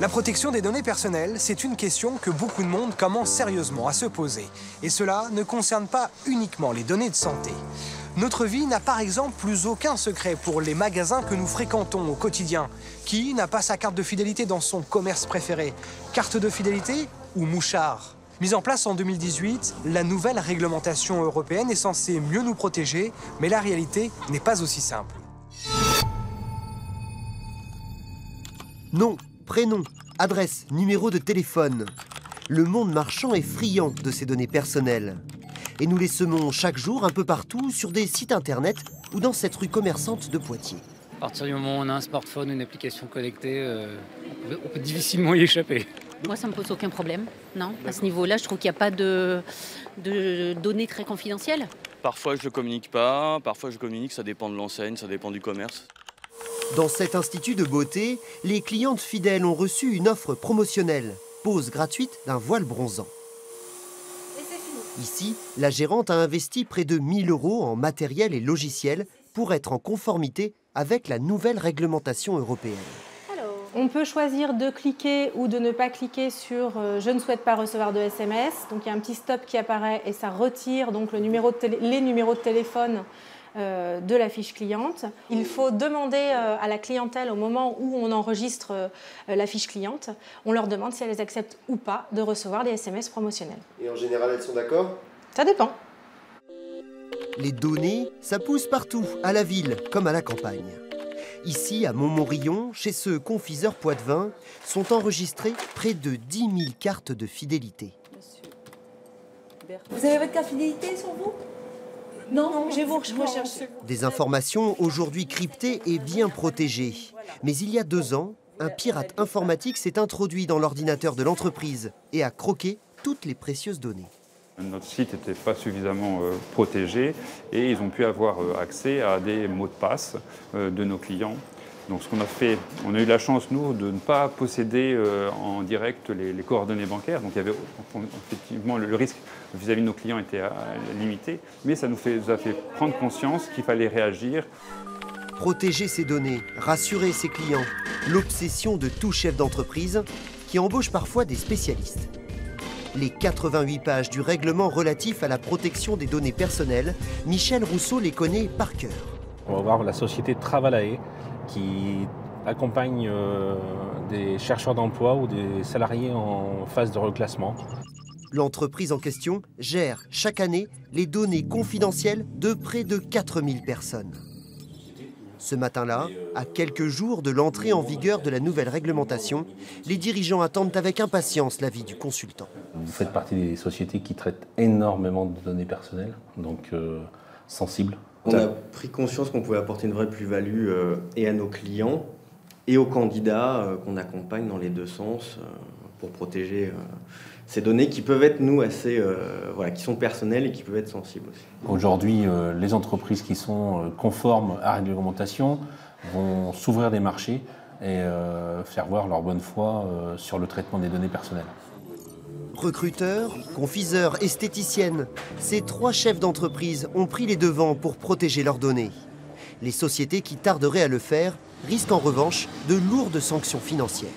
La protection des données personnelles, c'est une question que beaucoup de monde commence sérieusement à se poser. Et cela ne concerne pas uniquement les données de santé. Notre vie n'a par exemple plus aucun secret pour les magasins que nous fréquentons au quotidien. Qui n'a pas sa carte de fidélité dans son commerce préféré? Carte de fidélité ou mouchard? Mise en place en 2018, la nouvelle réglementation européenne est censée mieux nous protéger, mais la réalité n'est pas aussi simple. Nom, prénom, adresse, numéro de téléphone. Le monde marchand est friand de ces données personnelles. Et nous les semons chaque jour un peu partout sur des sites internet ou dans cette rue commerçante de Poitiers. À partir du moment où on a un smartphone, une application connectée, on peut difficilement y échapper. Moi, ça ne me pose aucun problème. Non, à ce niveau-là, je trouve qu'il n'y a pas de données très confidentielles. Parfois, je ne communique pas. Parfois, je communique. Ça dépend de l'enseigne, ça dépend du commerce. Dans cet institut de beauté, les clientes fidèles ont reçu une offre promotionnelle. Pose gratuite d'un voile bronzant. Ici, la gérante a investi près de 1 000 € en matériel et logiciel pour être en conformité avec la nouvelle réglementation européenne. On peut choisir de cliquer ou de ne pas cliquer sur « Je ne souhaite pas recevoir de SMS ». Donc il y a un petit stop qui apparaît et ça retire donc les numéros de téléphone de la fiche cliente. Il faut demander à la clientèle au moment où on enregistre la fiche cliente, on leur demande si elles acceptent ou pas de recevoir des SMS promotionnels. Et en général, elles sont d'accord? Ça dépend. Les données, ça pousse partout, à la ville comme à la campagne. Ici, à Montmorillon, chez ce confiseur poitevin, sont enregistrées près de 10 000 cartes de fidélité. Vous avez votre carte fidélité sur vous? Non, je vais vous rechercher. Des informations aujourd'hui cryptées et bien protégées. Mais il y a 2 ans, un pirate informatique s'est introduit dans l'ordinateur de l'entreprise et a croqué toutes les précieuses données. Notre site n'était pas suffisamment protégé et ils ont pu avoir accès à des mots de passe de nos clients. Donc ce qu'on a fait, on a eu la chance, nous, de ne pas posséder en direct les coordonnées bancaires. Donc il y avait effectivement le risque vis-à-vis de nos clients était limité, mais ça nous a fait prendre conscience qu'il fallait réagir. Protéger ses données, rassurer ses clients, l'obsession de tout chef d'entreprise qui embauche parfois des spécialistes. Les 88 pages du règlement relatif à la protection des données personnelles, Michel Rousseau les connaît par cœur. On va voir la société Travalae qui accompagne des chercheurs d'emploi ou des salariés en phase de reclassement. L'entreprise en question gère chaque année les données confidentielles de près de 4000 personnes. Ce matin-là, à quelques jours de l'entrée en vigueur de la nouvelle réglementation, les dirigeants attendent avec impatience l'avis du consultant. Vous faites partie des sociétés qui traitent énormément de données personnelles, donc sensibles. On a pris conscience qu'on pouvait apporter une vraie plus-value et à nos clients et aux candidats qu'on accompagne dans les 2 sens pour protéger ces données qui peuvent être, nous, assez, qui sont personnelles et qui peuvent être sensibles aussi. Aujourd'hui, les entreprises qui sont conformes à la réglementation vont s'ouvrir des marchés et faire voir leur bonne foi sur le traitement des données personnelles. Recruteurs, confiseurs, esthéticiennes, ces 3 chefs d'entreprise ont pris les devants pour protéger leurs données. Les sociétés qui tarderaient à le faire risquent en revanche de lourdes sanctions financières.